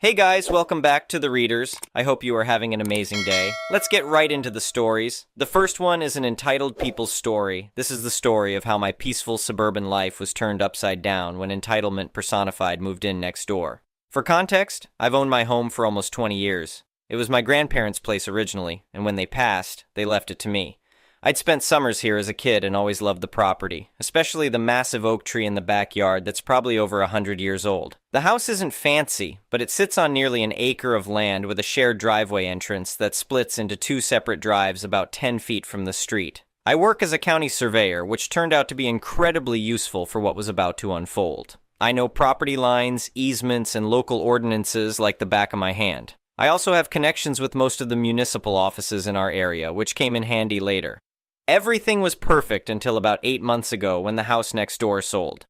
Hey guys, welcome back to The Readers. I hope you are having an amazing day. Let's get right into the stories. The first one is an entitled people's story. This is the story of how my peaceful suburban life was turned upside down when entitlement personified moved in next door. For context, I've owned my home for almost 20 years. It was my grandparents' place originally, and when they passed, they left it to me. I'd spent summers here as a kid and always loved the property, especially the massive oak tree in the backyard that's probably over 100 years old. The house isn't fancy, but it sits on nearly an acre of land with a shared driveway entrance that splits into two separate drives about 10 feet from the street. I work as a county surveyor, which turned out to be incredibly useful for what was about to unfold. I know property lines, easements, and local ordinances like the back of my hand. I also have connections with most of the municipal offices in our area, which came in handy later. Everything was perfect until about 8 months ago when the house next door sold.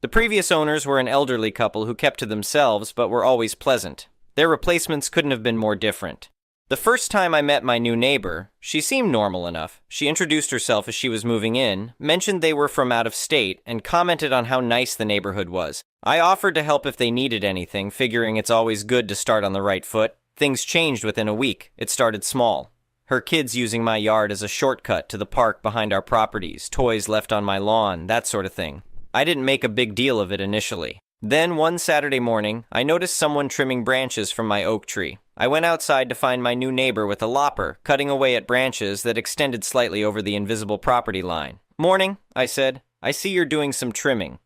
The previous owners were an elderly couple who kept to themselves but were always pleasant. Their replacements couldn't have been more different. The first time I met my new neighbor, she seemed normal enough. She introduced herself as she was moving in, mentioned they were from out of state, and commented on how nice the neighborhood was. I offered to help if they needed anything, figuring it's always good to start on the right foot. Things changed within a week. It started small. Her kids using my yard as a shortcut to the park behind our properties, toys left on my lawn, that sort of thing. I didn't make a big deal of it initially. Then one Saturday morning, I noticed someone trimming branches from my oak tree. I went outside to find my new neighbor with a lopper, cutting away at branches that extended slightly over the invisible property line. "Morning," I said. "I see you're doing some trimming."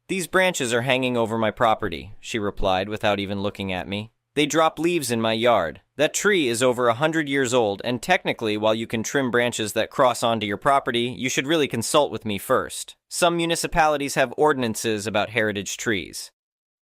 "These branches are hanging over my property," she replied without even looking at me. "They drop leaves in my yard. That tree is over 100 years old, and technically, while you can trim branches that cross onto your property, you should really consult with me first. Some municipalities have ordinances about heritage trees."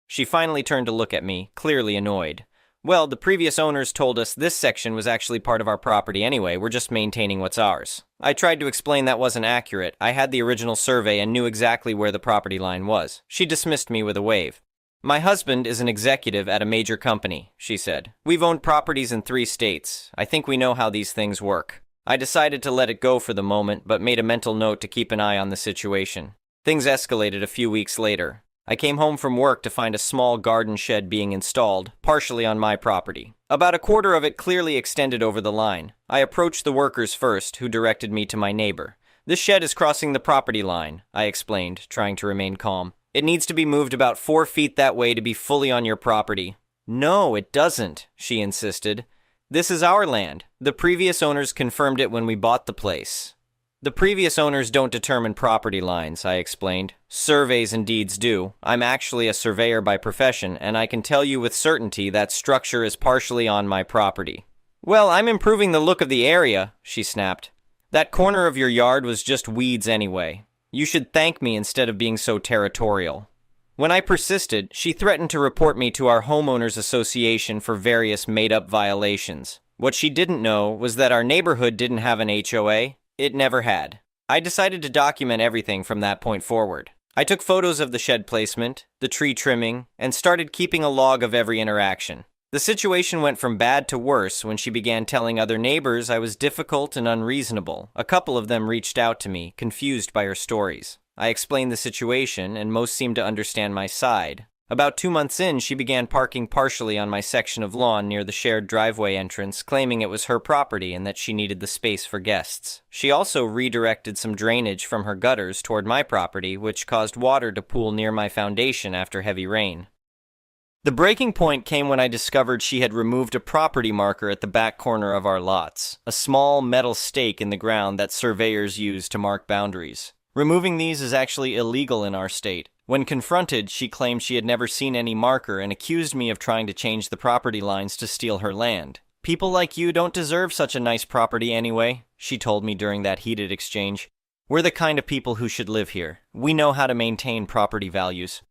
She finally turned to look at me, clearly annoyed. "Well, the previous owners told us this section was actually part of our property anyway. We're just maintaining what's ours." I tried to explain that wasn't accurate. I had the original survey and knew exactly where the property line was. She dismissed me with a wave. "My husband is an executive at a major company," she said. "We've owned properties in 3 states. I think we know how these things work." I decided to let it go for the moment, but made a mental note to keep an eye on the situation. Things escalated a few weeks later. I came home from work to find a small garden shed being installed, partially on my property. About a quarter of it clearly extended over the line. I approached the workers first, who directed me to my neighbor. "This shed is crossing the property line," I explained, trying to remain calm. "It needs to be moved about 4 feet that way to be fully on your property." "No, it doesn't," she insisted. "This is our land. The previous owners confirmed it when we bought the place." "The previous owners don't determine property lines," I explained. "Surveys and deeds do. I'm actually a surveyor by profession, and I can tell you with certainty that structure is partially on my property." "Well, I'm improving the look of the area," she snapped. "That corner of your yard was just weeds anyway. You should thank me instead of being so territorial." When I persisted, she threatened to report me to our homeowners association for various made-up violations. What she didn't know was that our neighborhood didn't have an HOA. It never had. I decided to document everything from that point forward. I took photos of the shed placement, the tree trimming, and started keeping a log of every interaction. The situation went from bad to worse when she began telling other neighbors I was difficult and unreasonable. A couple of them reached out to me, confused by her stories. I explained the situation, and most seemed to understand my side. About 2 months in, she began parking partially on my section of lawn near the shared driveway entrance, claiming it was her property and that she needed the space for guests. She also redirected some drainage from her gutters toward my property, which caused water to pool near my foundation after heavy rain. The breaking point came when I discovered she had removed a property marker at the back corner of our lots, a small metal stake in the ground that surveyors use to mark boundaries. Removing these is actually illegal in our state. When confronted, she claimed she had never seen any marker and accused me of trying to change the property lines to steal her land. "People like you don't deserve such a nice property anyway," she told me during that heated exchange. "We're the kind of people who should live here. We know how to maintain property values."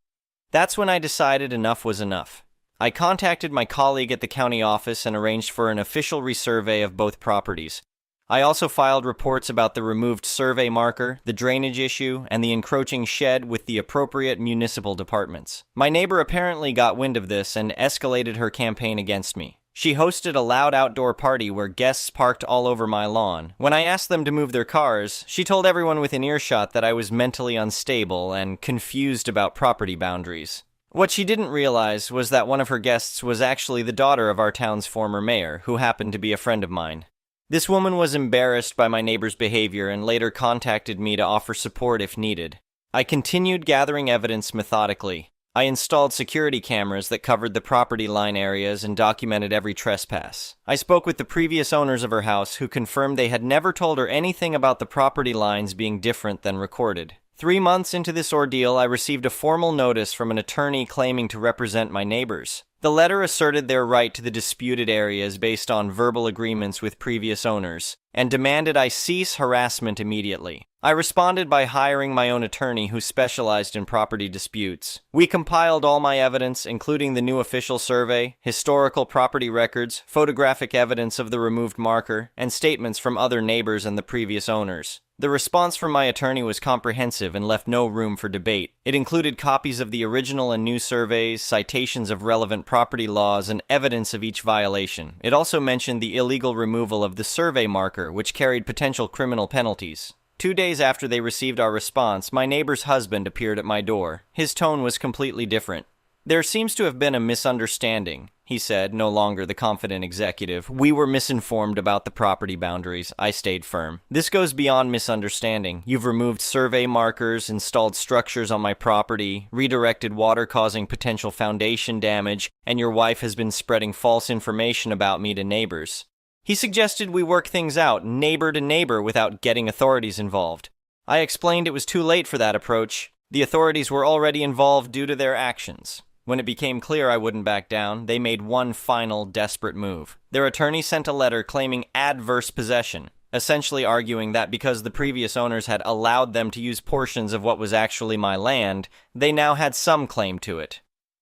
That's when I decided enough was enough. I contacted my colleague at the county office and arranged for an official resurvey of both properties. I also filed reports about the removed survey marker, the drainage issue, and the encroaching shed with the appropriate municipal departments. My neighbor apparently got wind of this and escalated her campaign against me. She hosted a loud outdoor party where guests parked all over my lawn. When I asked them to move their cars, she told everyone within earshot that I was mentally unstable and confused about property boundaries. What she didn't realize was that one of her guests was actually the daughter of our town's former mayor, who happened to be a friend of mine. This woman was embarrassed by my neighbor's behavior and later contacted me to offer support if needed. I continued gathering evidence methodically. I installed security cameras that covered the property line areas and documented every trespass. I spoke with the previous owners of her house, who confirmed they had never told her anything about the property lines being different than recorded. 3 months into this ordeal, I received a formal notice from an attorney claiming to represent my neighbors. The letter asserted their right to the disputed areas based on verbal agreements with previous owners, and demanded I cease harassment immediately. I responded by hiring my own attorney who specialized in property disputes. We compiled all my evidence, including the new official survey, historical property records, photographic evidence of the removed marker, and statements from other neighbors and the previous owners. The response from my attorney was comprehensive and left no room for debate. It included copies of the original and new surveys, citations of relevant property laws, and evidence of each violation. It also mentioned the illegal removal of the survey marker, which carried potential criminal penalties. 2 days after they received our response, my neighbor's husband appeared at my door. His tone was completely different. "There seems to have been a misunderstanding," he said, no longer the confident executive. "We were misinformed about the property boundaries." I stayed firm. "This goes beyond misunderstanding. You've removed survey markers, installed structures on my property, redirected water causing potential foundation damage, and your wife has been spreading false information about me to neighbors." He suggested we work things out, neighbor to neighbor, without getting authorities involved. I explained it was too late for that approach. The authorities were already involved due to their actions. When it became clear I wouldn't back down, they made one final, desperate move. Their attorney sent a letter claiming adverse possession, essentially arguing that because the previous owners had allowed them to use portions of what was actually my land, they now had some claim to it.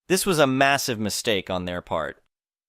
This was a massive mistake on their part.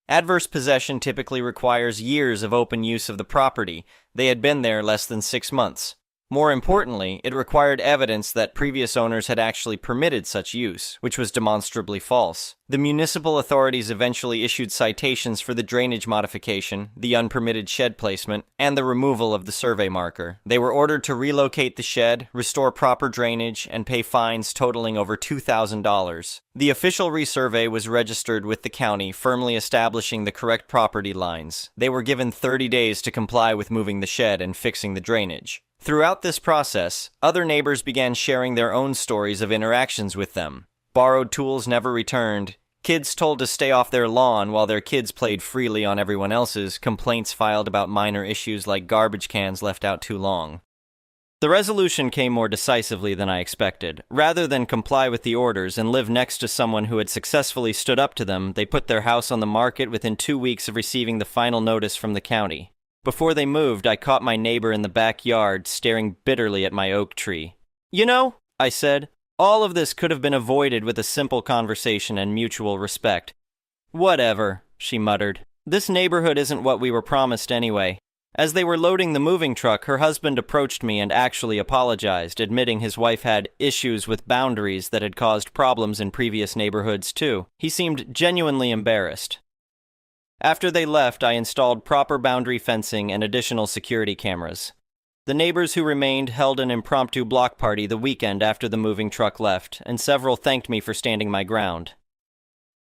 Adverse possession typically requires years of open use of the property. They had been there less than 6 months. More importantly, it required evidence that previous owners had actually permitted such use, which was demonstrably false. The municipal authorities eventually issued citations for the drainage modification, the unpermitted shed placement, and the removal of the survey marker. They were ordered to relocate the shed, restore proper drainage, and pay fines totaling over $2,000. The official resurvey was registered with the county, firmly establishing the correct property lines. They were given 30 days to comply with moving the shed and fixing the drainage. Throughout this process, other neighbors began sharing their own stories of interactions with them. Borrowed tools never returned, kids told to stay off their lawn while their kids played freely on everyone else's, complaints filed about minor issues like garbage cans left out too long. The resolution came more decisively than I expected. Rather than comply with the orders and live next to someone who had successfully stood up to them, they put their house on the market within 2 weeks of receiving the final notice from the county. Before they moved, I caught my neighbor in the backyard, staring bitterly at my oak tree. "You know," I said, "all of this could have been avoided with a simple conversation and mutual respect." "Whatever," she muttered. "This neighborhood isn't what we were promised anyway." As they were loading the moving truck, her husband approached me and actually apologized, admitting his wife had issues with boundaries that had caused problems in previous neighborhoods too. He seemed genuinely embarrassed. After they left, I installed proper boundary fencing and additional security cameras. The neighbors who remained held an impromptu block party the weekend after the moving truck left, and several thanked me for standing my ground.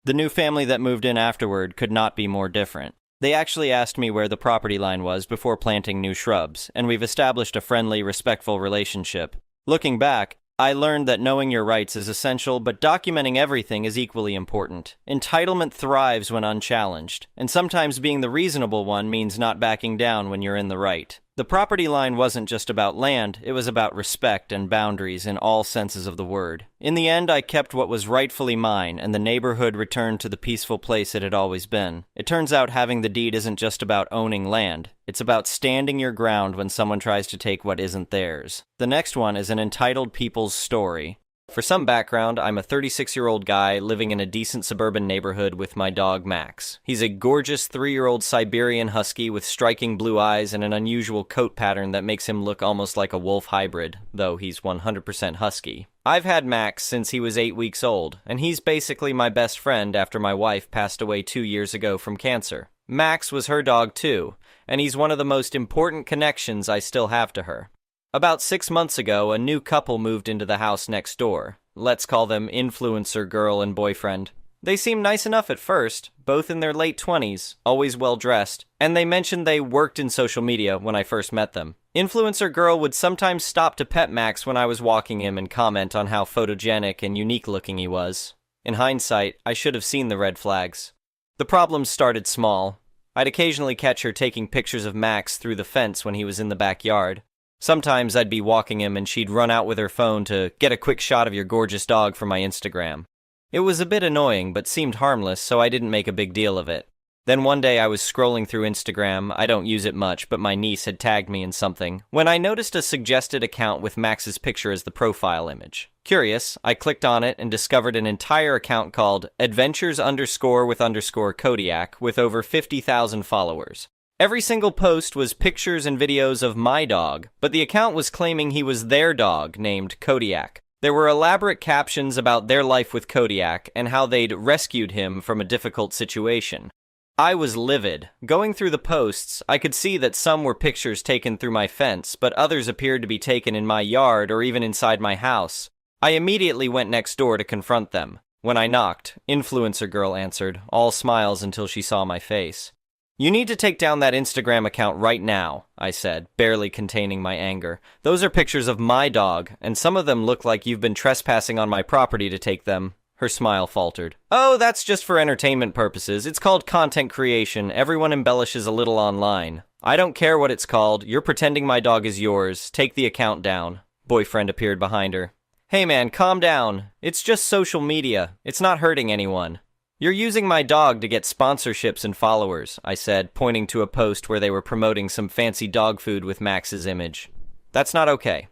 The new family that moved in afterward could not be more different. They actually asked me where the property line was before planting new shrubs, and we've established a friendly, respectful relationship. Looking back, I learned that knowing your rights is essential, but documenting everything is equally important. Entitlement thrives when unchallenged, and sometimes being the reasonable one means not backing down when you're in the right. The property line wasn't just about land, it was about respect and boundaries in all senses of the word. In the end, I kept what was rightfully mine, and the neighborhood returned to the peaceful place it had always been. It turns out having the deed isn't just about owning land. It's about standing your ground when someone tries to take what isn't theirs. The next one is an entitled people's story. For some background, I'm a 36-year-old guy living in a decent suburban neighborhood with my dog Max. He's a gorgeous 3-year-old Siberian husky with striking blue eyes and an unusual coat pattern that makes him look almost like a wolf hybrid, though he's 100% husky. I've had Max since he was 8 weeks old, and he's basically my best friend after my wife passed away 2 years ago from cancer. Max was her dog too, and he's one of the most important connections I still have to her. About 6 months ago, a new couple moved into the house next door. Let's call them influencer girl and boyfriend. They seemed nice enough at first, both in their late 20s, always well-dressed, and they mentioned they worked in social media when I first met them. Influencer girl would sometimes stop to pet Max when I was walking him and comment on how photogenic and unique-looking he was. In hindsight, I should have seen the red flags. The problems started small. I'd occasionally catch her taking pictures of Max through the fence when he was in the backyard. Sometimes I'd be walking him and she'd run out with her phone to get a quick shot of your gorgeous dog for my Instagram. It was a bit annoying, but seemed harmless, so I didn't make a big deal of it. Then one day I was scrolling through Instagram. I don't use it much, but my niece had tagged me in something, when I noticed a suggested account with Max's picture as the profile image. Curious, I clicked on it and discovered an entire account called adventures_with_Kodiak with over 50,000 followers. Every single post was pictures and videos of my dog, but the account was claiming he was their dog, named Kodiak. There were elaborate captions about their life with Kodiak and how they'd rescued him from a difficult situation. I was livid. Going through the posts, I could see that some were pictures taken through my fence, but others appeared to be taken in my yard or even inside my house. I immediately went next door to confront them. When I knocked, influencer girl answered, all smiles until she saw my face. "You need to take down that Instagram account right now," I said, barely containing my anger. "Those are pictures of my dog, and some of them look like you've been trespassing on my property to take them." Her smile faltered. "Oh, that's just for entertainment purposes. It's called content creation. Everyone embellishes a little online. I don't care what it's called. You're pretending my dog is yours. Take the account down." Boyfriend appeared behind her. "Hey man, calm down. It's just social media. It's not hurting anyone." "You're using my dog to get sponsorships and followers," I said, pointing to a post where they were promoting some fancy dog food with Max's image. "That's not okay."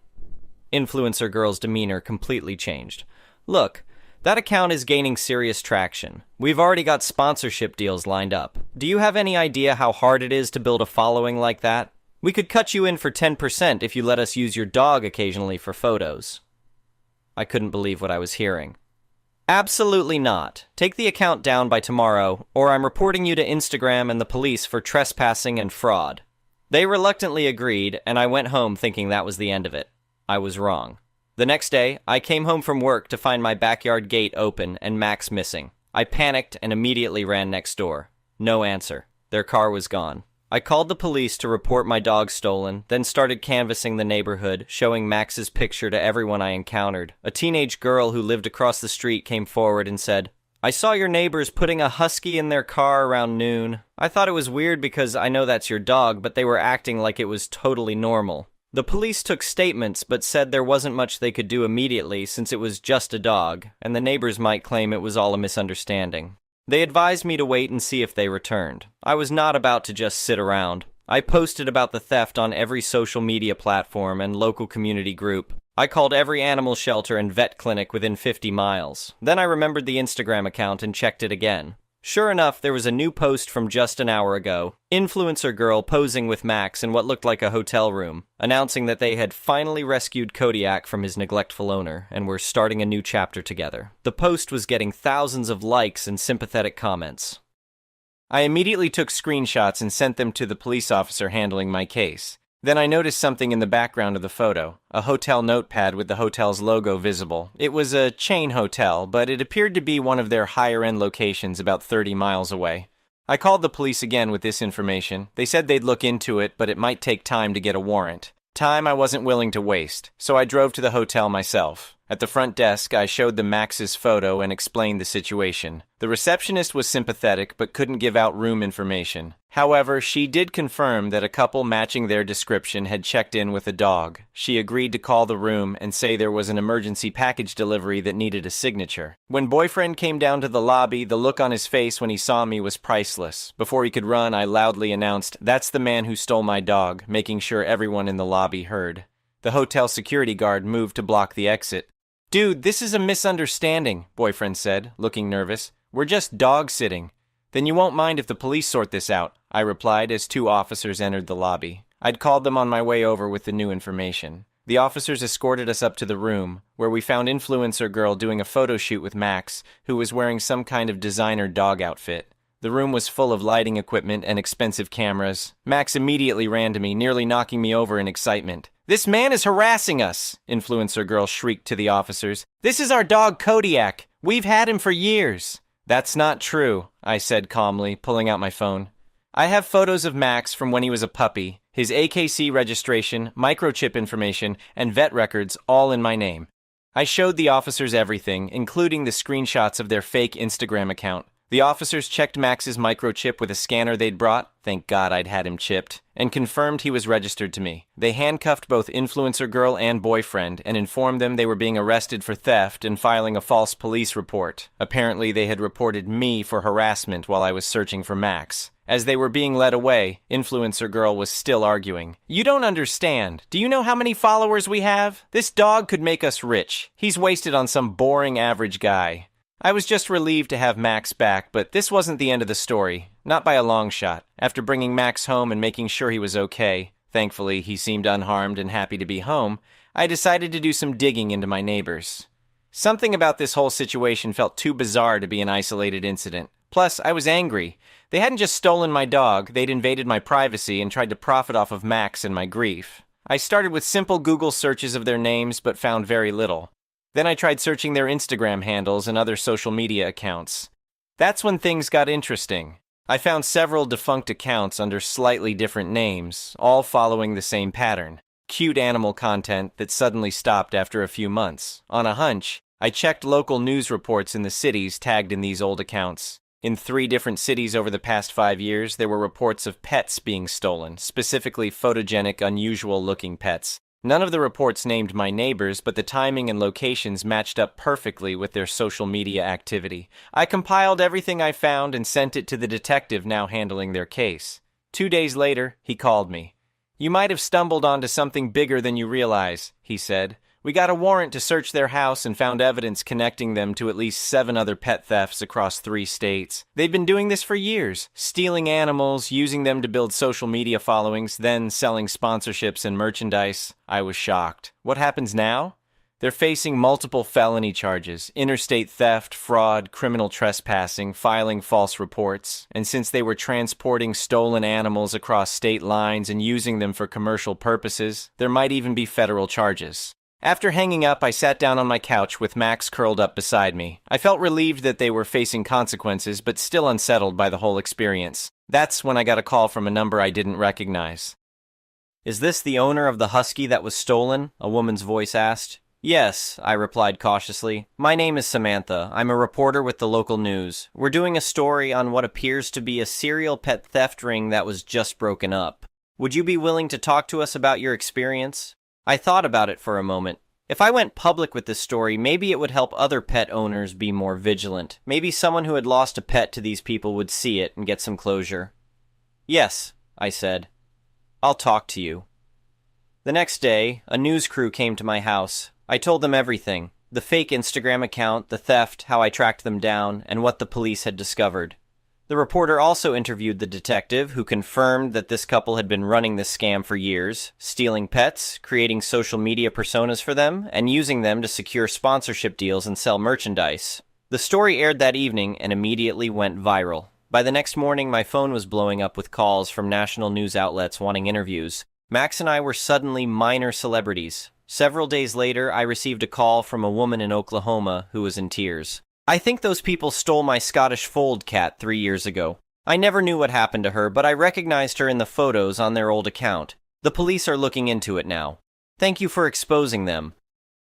Influencer girl's demeanor completely changed. "Look, that account is gaining serious traction. We've already got sponsorship deals lined up. Do you have any idea how hard it is to build a following like that? We could cut you in for 10% if you let us use your dog occasionally for photos." I couldn't believe what I was hearing. "Absolutely not. Take the account down by tomorrow, or I'm reporting you to Instagram and the police for trespassing and fraud." They reluctantly agreed, and I went home thinking that was the end of it. I was wrong. The next day, I came home from work to find my backyard gate open and Max missing. I panicked and immediately ran next door. No answer. Their car was gone. I called the police to report my dog stolen, then started canvassing the neighborhood, showing Max's picture to everyone I encountered. A teenage girl who lived across the street came forward and said, "I saw your neighbors putting a husky in their car around noon. I thought it was weird because I know that's your dog, but they were acting like it was totally normal." The police took statements but said there wasn't much they could do immediately since it was just a dog, and the neighbors might claim it was all a misunderstanding. They advised me to wait and see if they returned. I was not about to just sit around. I posted about the theft on every social media platform and local community group. I called every animal shelter and vet clinic within 50 miles. Then I remembered the Instagram account and checked it again. Sure enough, there was a new post from just an hour ago. Influencer girl posing with Max in what looked like a hotel room, announcing that they had finally rescued Kodiak from his neglectful owner and were starting a new chapter together. The post was getting thousands of likes and sympathetic comments. I immediately took screenshots and sent them to the police officer handling my case. Then I noticed something in the background of the photo, a hotel notepad with the hotel's logo visible. It was a chain hotel, but it appeared to be one of their higher-end locations about 30 miles away. I called the police again with this information. They said they'd look into it, but it might take time to get a warrant. Time I wasn't willing to waste, so I drove to the hotel myself. At the front desk, I showed them Max's photo and explained the situation. The receptionist was sympathetic but couldn't give out room information. However, she did confirm that a couple matching their description had checked in with a dog. She agreed to call the room and say there was an emergency package delivery that needed a signature. When boyfriend came down to the lobby, the look on his face when he saw me was priceless. Before he could run, I loudly announced, "That's the man who stole my dog," making sure everyone in the lobby heard. The hotel security guard moved to block the exit. "Dude, this is a misunderstanding," boyfriend said, looking nervous. "We're just dog sitting." "Then you won't mind if the police sort this out," I replied as two officers entered the lobby. I'd called them on my way over with the new information. The officers escorted us up to the room, where we found influencer girl doing a photo shoot with Max, who was wearing some kind of designer dog outfit. The room was full of lighting equipment and expensive cameras. Max immediately ran to me, nearly knocking me over in excitement. "This man is harassing us," influencer girl shrieked to the officers. "This is our dog Kodiak. We've had him for years." "That's not true," I said calmly, pulling out my phone. "I have photos of Max from when he was a puppy, his AKC registration, microchip information, and vet records all in my name." I showed the officers everything, including the screenshots of their fake Instagram account. The officers checked Max's microchip with a scanner they'd brought, thank God I'd had him chipped, and confirmed he was registered to me. They handcuffed both influencer girl and boyfriend and informed them they were being arrested for theft and filing a false police report. Apparently they had reported me for harassment while I was searching for Max. As they were being led away, influencer girl was still arguing. "You don't understand. Do you know how many followers we have? This dog could make us rich. He's wasted on some boring average guy." I was just relieved to have Max back, but this wasn't the end of the story. Not by a long shot. After bringing Max home and making sure he was okay, thankfully he seemed unharmed and happy to be home, I decided to do some digging into my neighbors. Something about this whole situation felt too bizarre to be an isolated incident. Plus, I was angry. They hadn't just stolen my dog, they'd invaded my privacy and tried to profit off of Max and my grief. I started with simple Google searches of their names, but found very little. Then I tried searching their Instagram handles and other social media accounts. That's when things got interesting. I found several defunct accounts under slightly different names, all following the same pattern. Cute animal content that suddenly stopped after a few months. On a hunch, I checked local news reports in the cities tagged in these old accounts. In 3 different cities over the past 5 years, there were reports of pets being stolen, specifically photogenic, unusual-looking pets. None of the reports named my neighbors, but the timing and locations matched up perfectly with their social media activity. I compiled everything I found and sent it to the detective now handling their case. 2 days later, he called me. "You might have stumbled onto something bigger than you realize," he said. "We got a warrant to search their house and found evidence connecting them to at least 7 other pet thefts across 3 states. They've been doing this for years, stealing animals, using them to build social media followings, then selling sponsorships and merchandise." I was shocked. What happens now? They're facing multiple felony charges: interstate theft, fraud, criminal trespassing, filing false reports. And since they were transporting stolen animals across state lines and using them for commercial purposes, there might even be federal charges. After hanging up, I sat down on my couch with Max curled up beside me. I felt relieved that they were facing consequences, but still unsettled by the whole experience. That's when I got a call from a number I didn't recognize. "Is this the owner of the husky that was stolen?" a woman's voice asked. "Yes," I replied cautiously. "My name is Samantha. I'm a reporter with the local news. We're doing a story on what appears to be a serial pet theft ring that was just broken up. Would you be willing to talk to us about your experience?" I thought about it for a moment. If I went public with this story, maybe it would help other pet owners be more vigilant. Maybe someone who had lost a pet to these people would see it and get some closure. "Yes," I said. "I'll talk to you." The next day, a news crew came to my house. I told them everything: the fake Instagram account, the theft, how I tracked them down, and what the police had discovered. The reporter also interviewed the detective, who confirmed that this couple had been running this scam for years, stealing pets, creating social media personas for them, and using them to secure sponsorship deals and sell merchandise. The story aired that evening and immediately went viral. By the next morning, my phone was blowing up with calls from national news outlets wanting interviews. Max and I were suddenly minor celebrities. Several days later, I received a call from a woman in Oklahoma who was in tears. "I think those people stole my Scottish fold cat 3 years ago. I never knew what happened to her, but I recognized her in the photos on their old account. The police are looking into it now. Thank you for exposing them."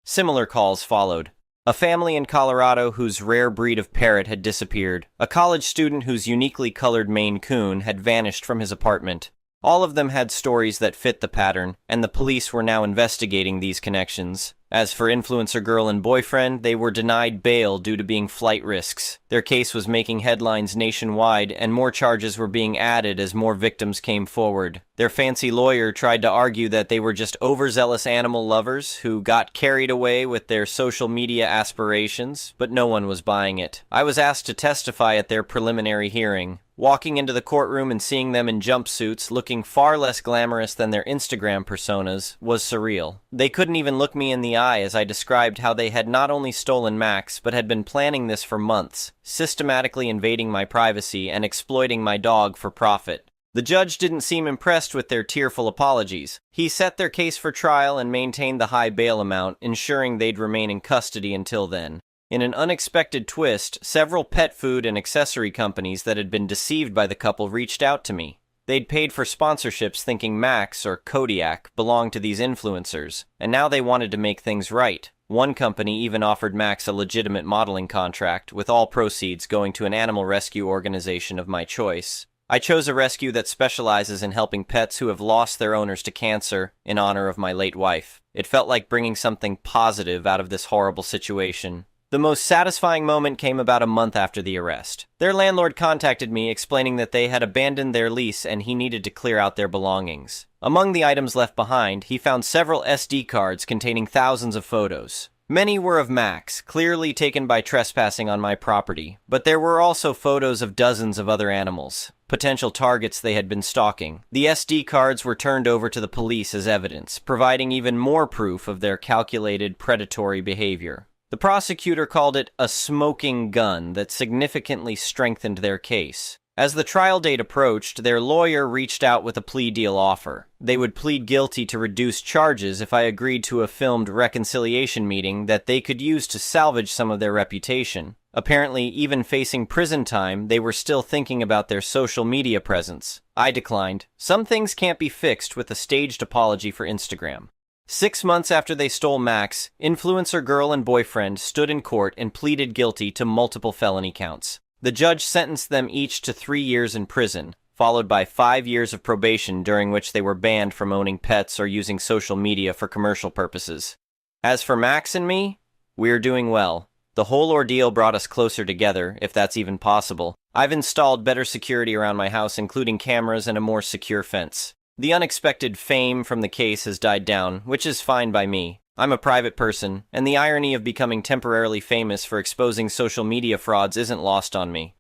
Similar calls followed. A family in Colorado whose rare breed of parrot had disappeared. A college student whose uniquely colored Maine Coon had vanished from his apartment. All of them had stories that fit the pattern, and the police were now investigating these connections. As for influencer girl and boyfriend, they were denied bail due to being flight risks. Their case was making headlines nationwide, and more charges were being added as more victims came forward. Their fancy lawyer tried to argue that they were just overzealous animal lovers who got carried away with their social media aspirations, but no one was buying it. I was asked to testify at their preliminary hearing. Walking into the courtroom and seeing them in jumpsuits, looking far less glamorous than their Instagram personas, was surreal. They couldn't even look me in the eye as I described how they had not only stolen Max, but had been planning this for months, systematically invading my privacy and exploiting my dog for profit. The judge didn't seem impressed with their tearful apologies. He set their case for trial and maintained the high bail amount, ensuring they'd remain in custody until then. In an unexpected twist, several pet food and accessory companies that had been deceived by the couple reached out to me. They'd paid for sponsorships thinking Max or Kodiak belonged to these influencers, and now they wanted to make things right. One company even offered Max a legitimate modeling contract, with all proceeds going to an animal rescue organization of my choice. I chose a rescue that specializes in helping pets who have lost their owners to cancer in honor of my late wife. It felt like bringing something positive out of this horrible situation. The most satisfying moment came about a month after the arrest. Their landlord contacted me explaining that they had abandoned their lease and he needed to clear out their belongings. Among the items left behind, he found several SD cards containing thousands of photos. Many were of Max, clearly taken by trespassing on my property, but there were also photos of dozens of other animals, potential targets they had been stalking. The SD cards were turned over to the police as evidence, providing even more proof of their calculated predatory behavior. The prosecutor called it a smoking gun that significantly strengthened their case. As the trial date approached, their lawyer reached out with a plea deal offer. They would plead guilty to reduced charges if I agreed to a filmed reconciliation meeting that they could use to salvage some of their reputation. Apparently, even facing prison time, they were still thinking about their social media presence. I declined. Some things can't be fixed with a staged apology for Instagram. 6 months after they stole Max, influencer girl and boyfriend stood in court and pleaded guilty to multiple felony counts. The judge sentenced them each to 3 years in prison, followed by 5 years of probation during which they were banned from owning pets or using social media for commercial purposes. As for Max and me, we're doing well. The whole ordeal brought us closer together, if that's even possible. I've installed better security around my house, including cameras and a more secure fence. The unexpected fame from the case has died down, which is fine by me. I'm a private person, and the irony of becoming temporarily famous for exposing social media frauds isn't lost on me.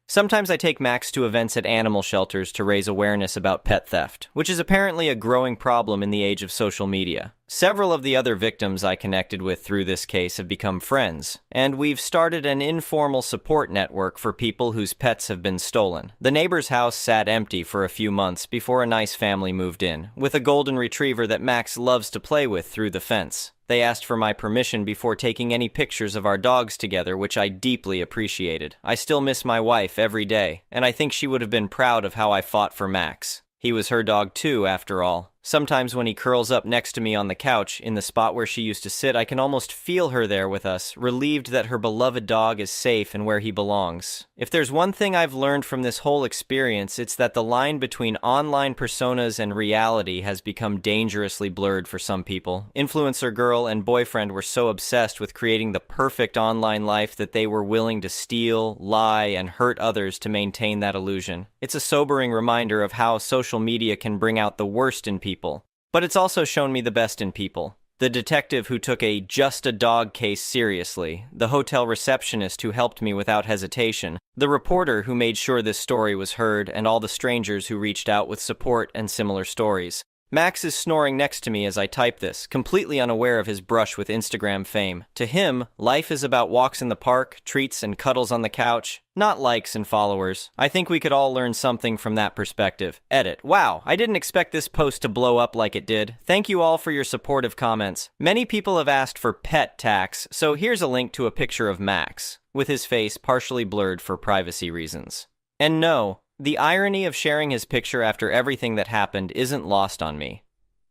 Sometimes I take Max to events at animal shelters to raise awareness about pet theft, which is apparently a growing problem in the age of social media. Several of the other victims I connected with through this case have become friends, and we've started an informal support network for people whose pets have been stolen. The neighbor's house sat empty for a few months before a nice family moved in, with a golden retriever that Max loves to play with through the fence. They asked for my permission before taking any pictures of our dogs together, which I deeply appreciated. I still miss my wife every day, and I think she would have been proud of how I fought for Max. He was her dog too, after all. Sometimes when he curls up next to me on the couch, in the spot where she used to sit, I can almost feel her there with us, relieved that her beloved dog is safe and where he belongs. If there's one thing I've learned from this whole experience, it's that the line between online personas and reality has become dangerously blurred for some people. Influencer girl and boyfriend were so obsessed with creating the perfect online life that they were willing to steal, lie, and hurt others to maintain that illusion. It's a sobering reminder of how social media can bring out the worst in people. But it's also shown me the best in people. The detective who took a just a dog case seriously, the hotel receptionist who helped me without hesitation, the reporter who made sure this story was heard, and all the strangers who reached out with support and similar stories. Max is snoring next to me as I type this, completely unaware of his brush with Instagram fame. To him, life is about walks in the park, treats, and cuddles on the couch, not likes and followers. I think we could all learn something from that perspective. Edit. Wow, I didn't expect this post to blow up like it did. Thank you all for your supportive comments. Many people have asked for pet tax, so here's a link to a picture of Max, with his face partially blurred for privacy reasons. And no, the irony of sharing his picture after everything that happened isn't lost on me.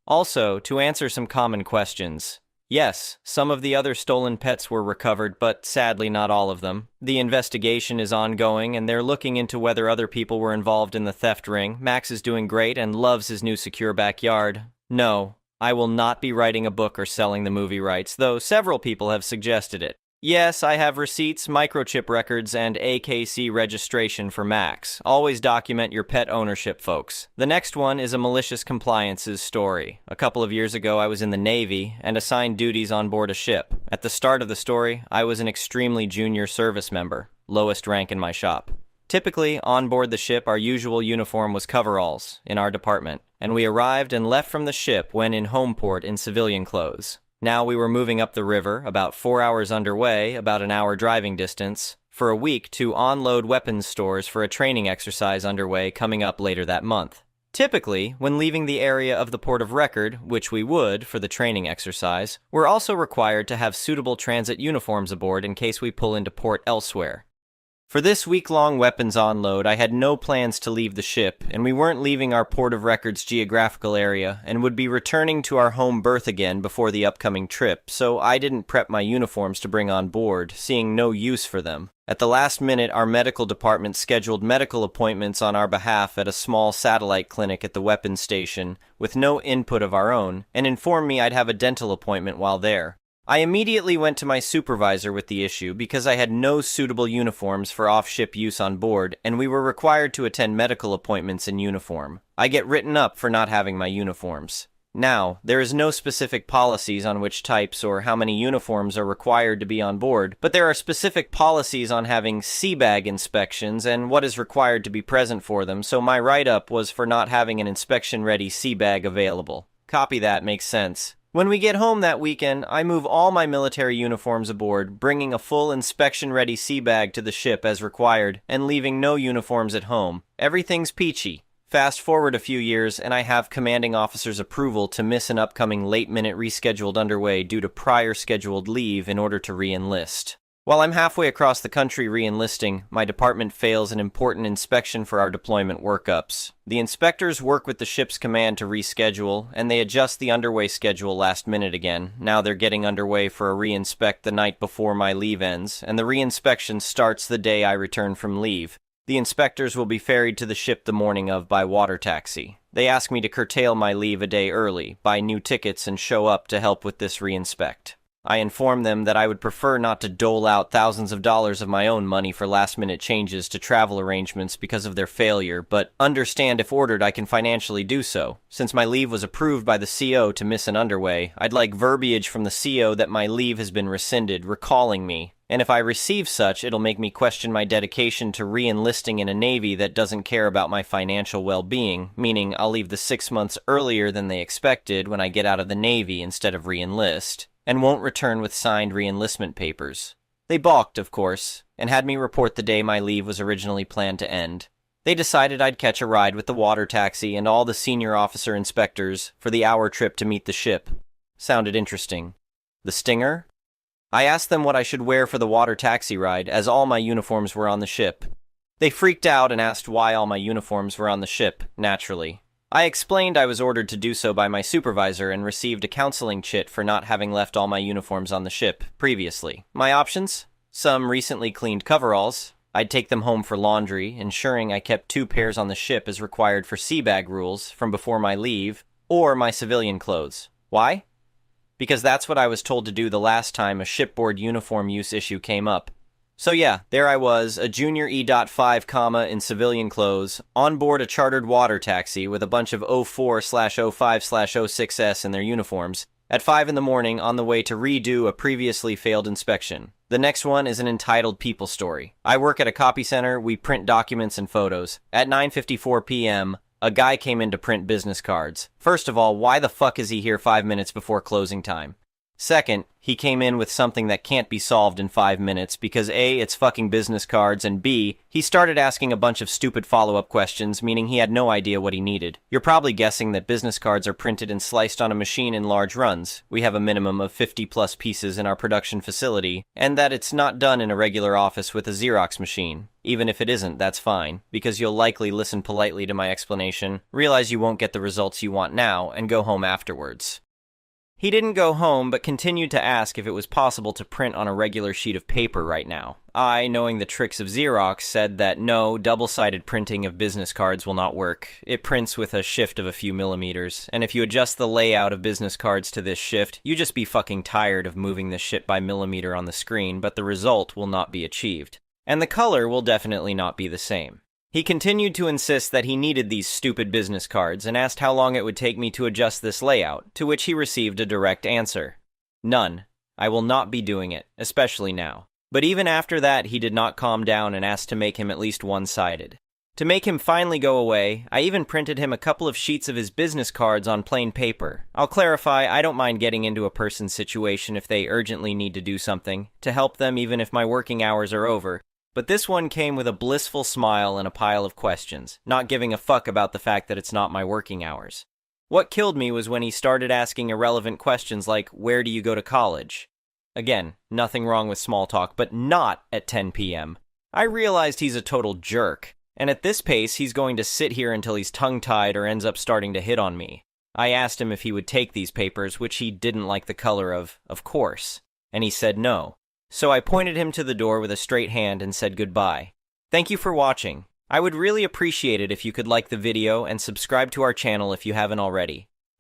Also, to answer some common questions, yes, some of the other stolen pets were recovered, but sadly not all of them. The investigation is ongoing, and they're looking into whether other people were involved in the theft ring. Max is doing great and loves his new secure backyard. No, I will not be writing a book or selling the movie rights, though several people have suggested it. Yes, I have receipts, microchip records, and AKC registration for Max. Always document your pet ownership, folks. The next one is a malicious compliances story. A couple of years ago, I was in the Navy and assigned duties on board a ship. At the start of the story, I was an extremely junior service member, lowest rank in my shop. Typically, on board the ship, our usual uniform was coveralls in our department, and we arrived and left from the ship when in home port in civilian clothes. Now we were moving up the river, about 4 hours underway, about an hour driving distance. for a week to unload weapons stores for a training exercise underway coming up later that month. Typically, when leaving the area of the port of record, which we would for the training exercise, we're also required to have suitable transit uniforms aboard in case we pull into port elsewhere. For this week-long weapons unload, I had no plans to leave the ship, and we weren't leaving our port of record's geographical area and would be returning to our home berth again before the upcoming trip, so I didn't prep my uniforms to bring on board, seeing no use for them. At the last minute, our medical department scheduled medical appointments on our behalf at a small satellite clinic at the weapons station, with no input of our own, and informed me I'd have a dental appointment while there. I immediately went to my supervisor with the issue because I had no suitable uniforms for off-ship use on board, and we were required to attend medical appointments in uniform. I get written up for not having my uniforms. Now, there is no specific policies on which types or how many uniforms are required to be on board, but there are specific policies on having sea bag inspections and what is required to be present for them, so my write-up was for not having an inspection-ready sea bag available. Copy that, makes sense. When we get home that weekend, I move all my military uniforms aboard, bringing a full inspection-ready sea bag to the ship as required, and leaving no uniforms at home. Everything's peachy. Fast forward a few years, and I have commanding officer's approval to miss an upcoming late-minute rescheduled underway due to prior scheduled leave in order to re-enlist. While I'm halfway across the country re-enlisting, my department fails an important inspection for our deployment workups. The inspectors work with the ship's command to reschedule, and they adjust the underway schedule last minute again. Now they're getting underway for a re-inspect the night before my leave ends, and the re-inspection starts the day I return from leave. The inspectors will be ferried to the ship the morning of by water taxi. They ask me to curtail my leave a day early, buy new tickets, and show up to help with this re-inspect. I inform them that I would prefer not to dole out thousands of dollars of my own money for last-minute changes to travel arrangements because of their failure, but understand if ordered I can financially do so. Since my leave was approved by the CO to miss an underway, I'd like verbiage from the CO that my leave has been rescinded, recalling me. And if I receive such, it'll make me question my dedication to re-enlisting in a Navy that doesn't care about my financial well-being, meaning I'll leave the 6 months earlier than they expected when I get out of the Navy instead of re-enlist, and won't return with signed re-enlistment papers. They balked, of course, and had me report the day my leave was originally planned to end. They decided I'd catch a ride with the water taxi and all the senior officer inspectors for the hour trip to meet the ship. Sounded interesting. The stinger? I asked them what I should wear for the water taxi ride, as all my uniforms were on the ship. They freaked out and asked why all my uniforms were on the ship, naturally. I explained I was ordered to do so by my supervisor and received a counseling chit for not having left all my uniforms on the ship previously. My options? Some recently cleaned coveralls. I'd take them home for laundry, ensuring I kept 2 pairs on the ship as required for sea bag rules from before my leave, or my civilian clothes. Why? Because that's what I was told to do the last time a shipboard uniform use issue came up. So yeah, there I was, a junior E.5, in civilian clothes, on board a chartered water taxi with a bunch of 04/05/06S in their uniforms, at 5 in the morning on the way to redo a previously failed inspection. The next one is an entitled people story. I work at a copy center, we print documents and photos. At 9:54 p.m., a guy came in to print business cards. First of all, why the fuck is he here 5 minutes before closing time? Second, he came in with something that can't be solved in 5 minutes because A, it's fucking business cards, and B, he started asking a bunch of stupid follow-up questions, meaning he had no idea what he needed. You're probably guessing that business cards are printed and sliced on a machine in large runs. We have a minimum of 50+ pieces in our production facility, and that it's not done in a regular office with a Xerox machine. Even if it isn't, that's fine, because you'll likely listen politely to my explanation, realize you won't get the results you want now, and go home afterwards. He didn't go home, but continued to ask if it was possible to print on a regular sheet of paper right now. I, knowing the tricks of Xerox, said that no, double-sided printing of business cards will not work. It prints with a shift of a few millimeters, and if you adjust the layout of business cards to this shift, you just be fucking tired of moving this shit by millimeter on the screen, but the result will not be achieved. And the color will definitely not be the same. He continued to insist that he needed these stupid business cards and asked how long it would take me to adjust this layout, to which he received a direct answer. None. I will not be doing it, especially now. But even after that, he did not calm down and asked to make him at least one-sided. To make him finally go away, I even printed him a couple of sheets of his business cards on plain paper. I'll clarify, I don't mind getting into a person's situation if they urgently need to do something, to help them even if my working hours are over. But this one came with a blissful smile and a pile of questions, not giving a fuck about the fact that it's not my working hours. What killed me was when he started asking irrelevant questions like, where do you go to college? Again, nothing wrong with small talk, but not at 10 p.m. I realized he's a total jerk, and at this pace, he's going to sit here until he's tongue-tied or ends up starting to hit on me. I asked him if he would take these papers, which he didn't like the color of course, and he said no. So I pointed him to the door with a straight hand and said goodbye. Thank you for watching. I would really appreciate it if you could like the video and subscribe to our channel if you haven't already.